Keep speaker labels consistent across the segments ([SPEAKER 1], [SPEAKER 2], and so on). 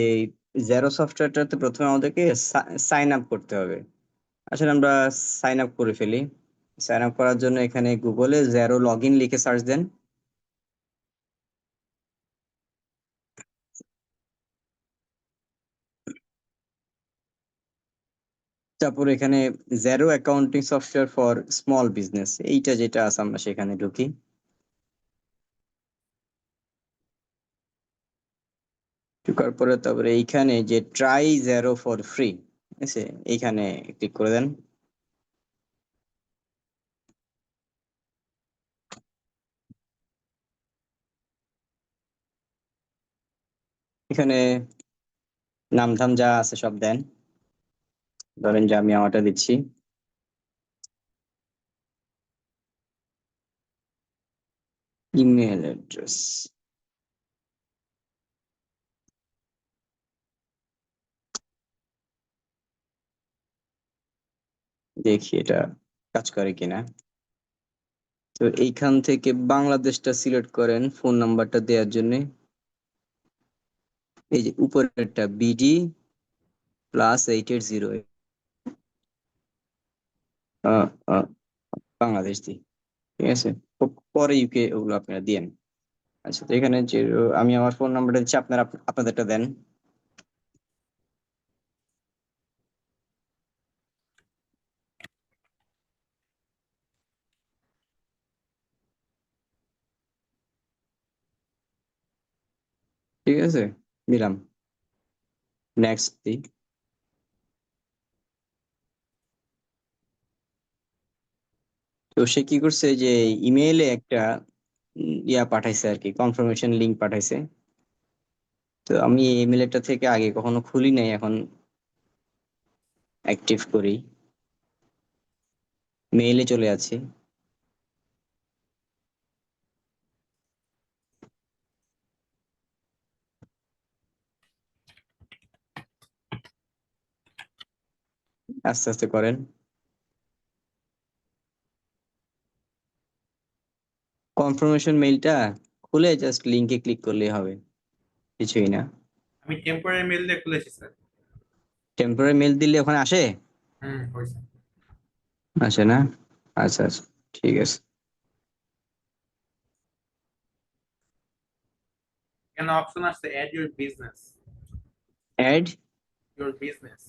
[SPEAKER 1] এই জেরো সফটওয়্যারটাতে প্রথমে আমাদেরকে সাইন আপ করতে হবে। আসলে আমরা সাইন আপ করে ফেলি। সাইন আপ করার জন্য এখানে গুগলে জেরো লগ ইন লিখে সার্চ দেন। তারপর এখানে zero accounting software for small business, এইটা যেটা আছে আমরা সেখানে ঢুকি। ঢুকার পরে তারপরে এইখানে যে ট্রাই জেরো ফর ফ্রি আছে, এইখানে ক্লিক করে দেন। এখানে নাম ধাম যা আছে সব দেন। ধরেন যে আমি আমারটা দিচ্ছি। ইমেল অ্যাড্রেস, দেখি এটা কাজ করে কিনা। তো এইখান থেকে বাংলাদেশটা সিলেক্ট করেন ফোন নাম্বারটা দেওয়ার জন্য। এই যে উপরেরটা BD +880, বাংলাদেশ দিই, ঠিক আছে। পরে UK ওগুলো আপনারা দিয়েন। আচ্ছা, তো এখানে যে আমি আমার ফোন নাম্বারটা দিচ্ছি, আপনারা আপনাদেরটা দেন। ঠিক আছে, দিলাম, নেক্সট দিই। তো সে কি করছে যে ইমেইলে একটা ইয়া পাঠাইছে আর কি, কনফার্মেশন লিংক পাঠাইছে। তো আমি এই ইমেলটা থেকে আগে কখনো খুলি নাই, এখন অ্যাক্টিভ করি। মেইলে চলে যাচ্ছি। আস্তে আস্তে করেন। কনফার্মেশন মেইলটা খুলে জাস্ট লিংকে ক্লিক করলেই হবে, কিছুই না।
[SPEAKER 2] আমি টেম্পোরারি মেল দিয়ে খুলেছি স্যার।
[SPEAKER 1] টেম্পোরারি মেইল দিলে ওখানে আসে?
[SPEAKER 2] হয়েছে।
[SPEAKER 1] আসে না? আচ্ছা আচ্ছা, ঠিক আছে।
[SPEAKER 2] এখানে অপশন আসছে add your business.
[SPEAKER 1] Add
[SPEAKER 2] your business.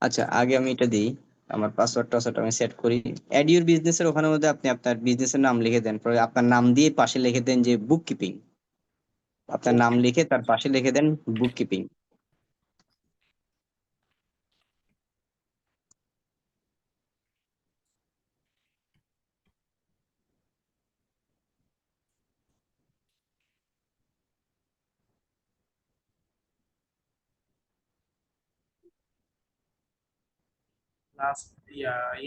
[SPEAKER 1] আচ্ছা, আগে আমি এটা দিই, আমার পাসওয়ার্ড আমি সেট করি। অ্যাড ইউর বিজনেস এর ওখানের মধ্যে আপনি আপনার বিজনেসের নাম লিখে দেন, পরে আপনার নাম দিয়ে পাশে লিখে দেন যে বুক কিপিং। আপনার নাম লিখে তার পাশে লিখে দেন বুক কিপিং।
[SPEAKER 2] লাস্ট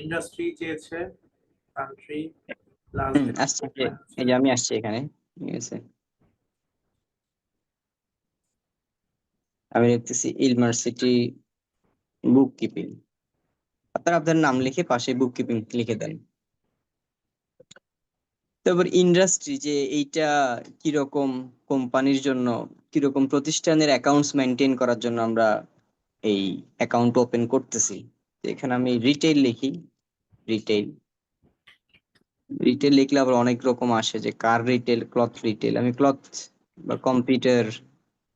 [SPEAKER 2] ইন্ডাস্ট্রি চেয়েছে, কান্ট্রি, লাস্ট ডেট অফ
[SPEAKER 1] আসছে, এই
[SPEAKER 2] পেমেন্ট।
[SPEAKER 1] যে আমি আসছি এখানে, ঠিক আছে। আমি লিখতেছি ইলমার সিটি বুক কিপিং। আপনার আপনার নাম লিখে পাশে বুক কিপিং লিখে দেন। তারপর ইন্ডাস্ট্রি, যে এইটা কিরকম কোম্পানির জন্য, কিরকম প্রতিষ্ঠানের অ্যাকাউন্টস মেনটেন করার জন্য আমরা এই অ্যাকাউন্ট ওপেন করতেছি। তো এখানে আমি রিটেইল লিখি। রিটেইল, রিটেল লিখলে আবার অনেক রকম আসে, যে কার রিটেল, ক্লথ রিটেল। আমি ক্লথ বা কম্পিউটার,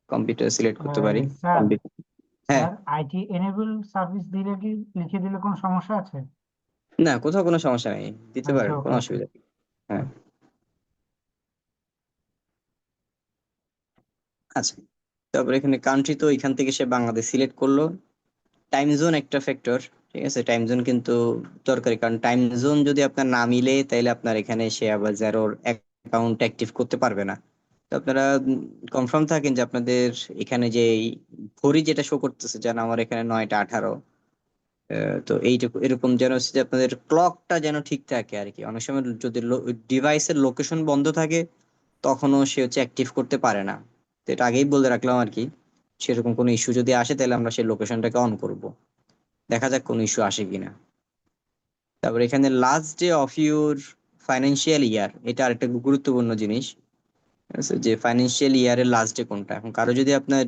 [SPEAKER 1] কম্পিউটার সিলেক্ট করতে পারি।
[SPEAKER 3] স্যার
[SPEAKER 1] কম্পিউটার, হ্যাঁ।
[SPEAKER 3] স্যার আইটি এনেবল সার্ভিস দিলে কি লিখে দিলে কোনো সমস্যা আছে?
[SPEAKER 1] না, কোথাও কোনো সমস্যা নেই, দিতে
[SPEAKER 3] আচ্ছা,
[SPEAKER 1] পারেন,
[SPEAKER 3] ওকে
[SPEAKER 1] কোনো
[SPEAKER 3] ওকে।
[SPEAKER 1] অসুবিধা নেই। হ্যাঁ, আচ্ছা। তারপরে এখানে কান্ট্রি, তো এখান থেকে সে বাংলাদেশ সিলেক্ট করলো। টাইম জোন একটা ফ্যাক্টর, ঠিক আছে। টাইম জোন কিন্তু দরকারি, কারণ টাইম জোন যদি আপনার না মিলে তাহলে আপনার এখানে সে আবার জেরোর অ্যাকাউন্ট অ্যাক্টিভ করতে পারবে না। তো আপনারা কনফার্ম থাকেন যে আপনাদের এখানে যে ঘড়ি যেটা শো করতেছে, যেন আমার এখানে 9টা 18, তো এইটুকু এরকম যেন হচ্ছে যে আপনাদের ক্লকটা যেন ঠিক থাকে আর কি। অনেক সময় যদি ডিভাইসের লোকেশন বন্ধ থাকে তখনও সে হচ্ছে অ্যাক্টিভ করতে পারে না। তো এটা আগেই বলে রাখলাম আর কি। সেরকম কোনো ইস্যু যদি আসে তাহলে আমরা সেই লোকেশনটাকে অন করব, দেখা যাক কোনো ইস্যু আসে কিনা। তারপর এখানে last day of your financial year, এটা আরেকটা গুরুত্বপূর্ণ জিনিস। আচ্ছা, যে ফাইন্যান্সিয়াল ইয়ারের লাস্ট ডে কোনটা। এখন কারো যদি আপনার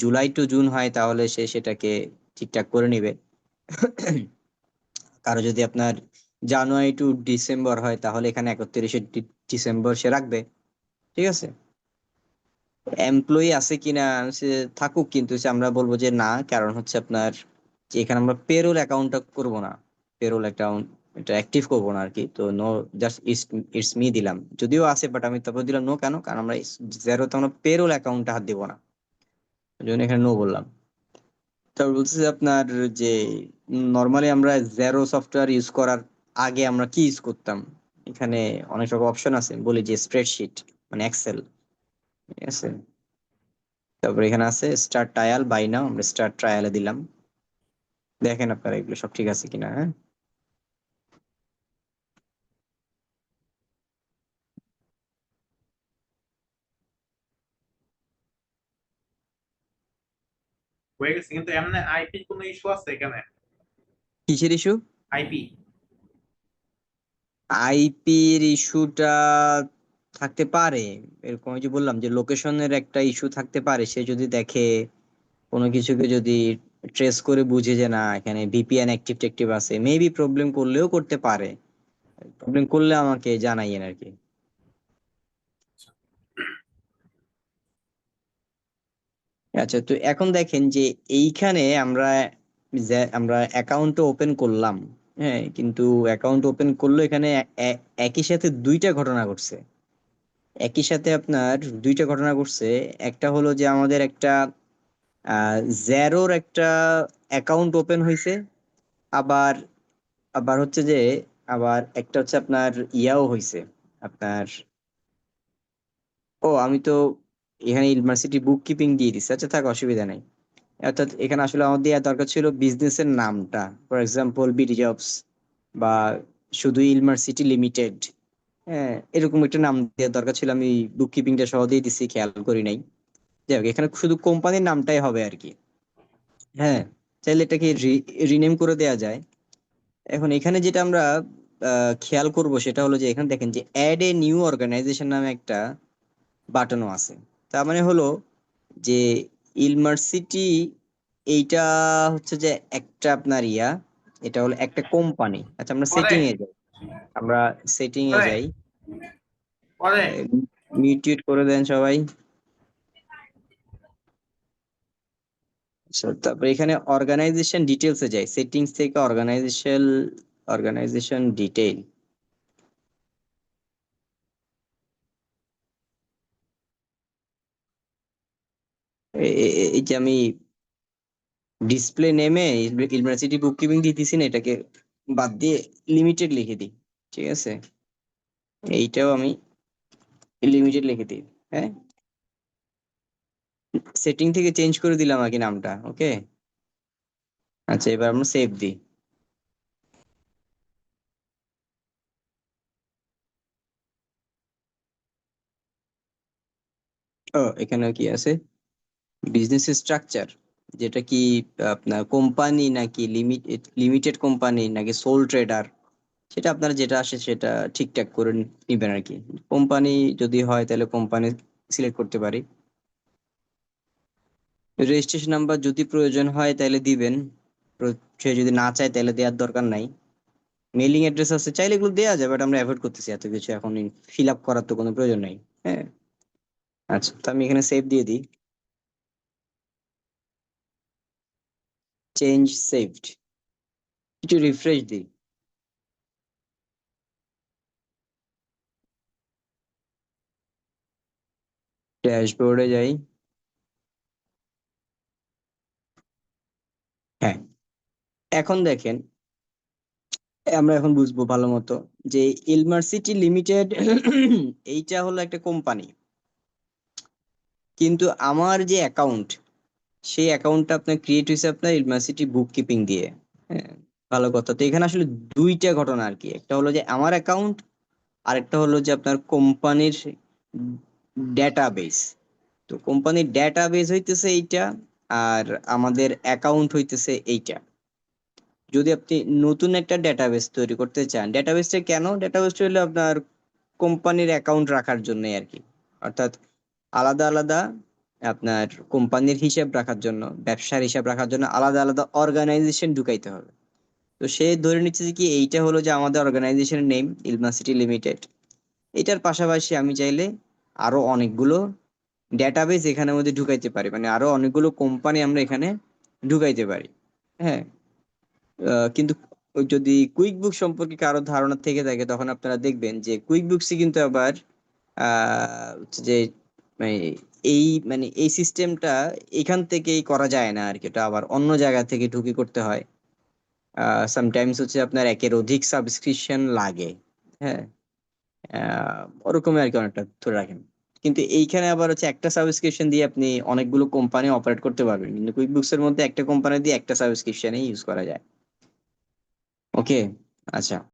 [SPEAKER 1] জুলাই টু জুন হয় তাহলে সে সেটাকে ঠিকঠাক করে নিবে। কারো যদি আপনার জানুয়ারি টু ডিসেম্বর হয় তাহলে এখানে 31শে ডিসেম্বর সে রাখবে। ঠিক আছে, এমপ্লয়ি আছে কিনা সে থাকুক, কিন্তু সে আমরা বলবো যে না, কারণ হচ্ছে আপনার যে এখানে আমরা পেরোল অ্যাকাউন্টটা করব না, পেরোল অ্যাকাউন্ট এটা অ্যাক্টিভ করবো না আর কি। তো নো, জাস্ট ইটস মি দিলাম, যদিও আছে বাট আমি তারপর দিলাম নো। কেন? কারণ আমরা জেরোতে আমরা পেরোল অ্যাকাউন্টটা হাত দিব না, ওই জন্য এখানে নো বললাম। তারপর বলছে যে আপনার যে নর্মালি আমরা জেরো সফটওয়্যার ইউজ করার আগে আমরা কি ইউজ করতাম। এখানে অনেক রকম অপশন আছে, বলি যে স্প্রেডশিট মানে এক্সেল। ঠিক আছে, তারপর এখানে আছে স্টার্ট ট্রায়াল, বাই নাও, আমরা স্টার্ট ট্রায়ালে দিলাম। দেখেন আপনারা এগুলো সব ঠিক আছে কিনা। হ্যাঁ,
[SPEAKER 2] হয়ে গেছে, কিন্তু এমনি আইপি কোনো ইস্যু আছে এখানে?
[SPEAKER 1] কিসের ইস্যু?
[SPEAKER 2] আইপি
[SPEAKER 1] আইপির ইস্যুটা থাকতে পারে, এরকম ওই যে বললাম যে লোকেশনের একটা ইস্যু থাকতে পারে। সে যদি দেখে কোনো কিছুকে যদি ট্রেস করে বুঝে যে না এখানে ভিপিএন অ্যাক্টিভ টেক্টিভ আছে, মেবি প্রবলেম করলেও করতে পারে। প্রবলেম করলে আমাকে জানাইয়েন আর কি। আচ্ছা, তো এখন দেখেন যে এইখানে আমরা অ্যাকাউন্ট ওপেন করলাম। হ্যাঁ, কিন্তু অ্যাকাউন্ট ওপেন করলো এখানে একই সাথে দুইটা ঘটনা ঘটছে। একই সাথে আপনার দুইটা ঘটনা ঘটছে। একটা হলো যে আমাদের একটা জেরোর একটা অ্যাকাউন্ট ওপেন হয়েছে, আবার আবার হচ্ছে যে আবার একটা হচ্ছে আপনার ইয়াও হয়েছে আপনার। ও, আমি তো এখানে ইউনিভার্সিটি বুক কিপিং দিয়ে দিচ্ছি। আচ্ছা থাক, অসুবিধা নাই। অর্থাৎ এখানে আসলে আমার দেওয়ার দরকার ছিল বিজনেসের নামটা, ফর এক্সাম্পল বিডি জবস বা শুধু ইউনিভার্সিটি লিমিটেড। হ্যাঁ, এরকম একটা নাম দেওয়ার দরকার ছিল, আমি বুক কিপিংটা সহ দিয়ে দিচ্ছি, খেয়াল করি নাই। যাই হোক, এখানে শুধু কোম্পানির নামটাই হবে আর কি। হ্যাঁ, চাইলে এটাকে রিনেম করে দেওয়া যায়। এখন এখানে যেটা আমরা খেয়াল করব সেটা হলো যে এখানে দেখেন যে অ্যাড এ নিউ অর্গানাইজেশন নামে একটা বাটনও আছে। তার মানে হলো যে ইলমার্সিটি এইটা হচ্ছে যে একটা আপনার এটা হলো একটা কোম্পানি। আচ্ছা, আমরা
[SPEAKER 2] পরে
[SPEAKER 1] সেটিং এ যাই, আমরা সেটিং এ
[SPEAKER 2] পরে
[SPEAKER 1] যাই।
[SPEAKER 2] পরে
[SPEAKER 1] মিউটেড করে দেন সবাই। আচ্ছা, তারপর এখানে অর্গানাইজেশন ডিটেলস এ যাই, সেটিংস থেকে অর্গানাইজেশন ডিটেইল। এই যে আমি ডিসপ্লে নেমে ইউনিভার্সিটি বুক কিপিং দিতেছি না, এটাকে বাদ দিয়ে লিমিটেড লিখে দিই। ঠিক আছে, এইটাও আমি লিমিটেড লিখে দিই। হ্যাঁ, সেটিং থেকে চেঞ্জ করে দিলাম আর কি নামটা। ওকে, আচ্ছা এবার আমরা সেভ দিই। ও, এখানে কি আছে? বিজনেস স্ট্রাকচার, যেটা কি আপনার কোম্পানি নাকি লিমিটেড কোম্পানি নাকি সোল ট্রেডার, সেটা আপনারা যেটা আসে সেটা ঠিকঠাক করে নিবেন আর কি। কোম্পানি যদি হয় তাহলে কোম্পানি সিলেক্ট করতে পারি। রেজিস্ট্রেশন নাম্বার যদি প্রয়োজন হয় তাহলে দিবেন, সে যদি না চায় তাহলে দেওয়ার দরকার নাই। মেলিং অ্যাড্রেস আছে, চাইলে এগুলো দেওয়া যায়, বাট আমরা অ্যাভয়েড করতেছি, এত কিছু এখন ফিল আপ করার তো কোনো প্রয়োজন নাই। হ্যাঁ, আচ্ছা, তো আমি এখানে সেভ দিয়ে দিই। চেঞ্জ সেভড, একটু রিফ্রেশ দিই। ড্যাশবোর্ডে যাই। হ্যাঁ, এখন দেখেন, আমরা এখন বুঝবো ভালো মতো যে ইলমার্সিটি লিমিটেড এইটা হলো একটা কোম্পানি, কিন্তু আমার যে অ্যাকাউন্ট, সেই অ্যাকাউন্টটা আপনার ক্রিয়েট হয়েছে আপনার ইউনিভার্সিটি বুক কিপিং দিয়ে। হ্যাঁ, ভালো কথা। তো এখানে আসলে দুইটা ঘটনা আর কি, একটা হলো যে আমার অ্যাকাউন্ট, আর একটা হলো যে আপনার কোম্পানির ডেটাবেস। তো কোম্পানির ডেটাবেস হইতেছে এইটা, আর আমাদের অ্যাকাউন্ট হইতেছে এইটা। যদি আপনি নতুন একটা ডেটাবেস তৈরি করতে চান, ডেটাবেসটা কেন? ডেটাবেসটা হলো আপনার কোম্পানির অ্যাকাউন্ট রাখার জন্য আর কি। অর্থাৎ আলাদা আলাদা আপনার কোম্পানির হিসাব রাখার জন্য, ব্যবসার হিসাব রাখার জন্য আলাদা আলাদা অর্গানাইজেশন ঢুকাইতে হবে। তো সে ধরে নিচ্ছে যে কি এইটা হলো যে আমাদের অর্গানাইজেশনের নেম ইলমা সিটি লিমিটেড। এটার পাশাপাশি আমি চাইলে আরো অনেকগুলো ডেটাবেস এখানের মধ্যে ঢুকাইতে পারি, মানে আরো অনেকগুলো কোম্পানি আমরা এখানে ঢুকাইতে পারি। হ্যাঁ, কিন্তু ওই যদি কুইক বুক সম্পর্কে কারো ধারণা থেকে থাকে তখন আপনারা দেখবেন যে কুইক বুকসই কিন্তু আবার হচ্ছে যে মানে এই সিস্টেমটা এখান থেকেই করা যায় না আর কি, এটা আবার অন্য জায়গা থেকে ঢুকে করতে হয়। সামটাইমস হচ্ছে আপনার একের অধিক সাবস্ক্রিপশন লাগে। হ্যাঁ, ওরকমই আর কি অনেকটা ধরে রাখেন। কিন্তু এইখানে আবার হচ্ছে একটা সাবস্ক্রিপশন দিয়ে আপনি অনেকগুলো কোম্পানি অপারেট করতে পারবেন, কিন্তু কুইক বুকস এর মধ্যে একটা কোম্পানি দিয়ে একটা সাবস্ক্রিপশনই ইউজ করা যায়। ওকে, আচ্ছা।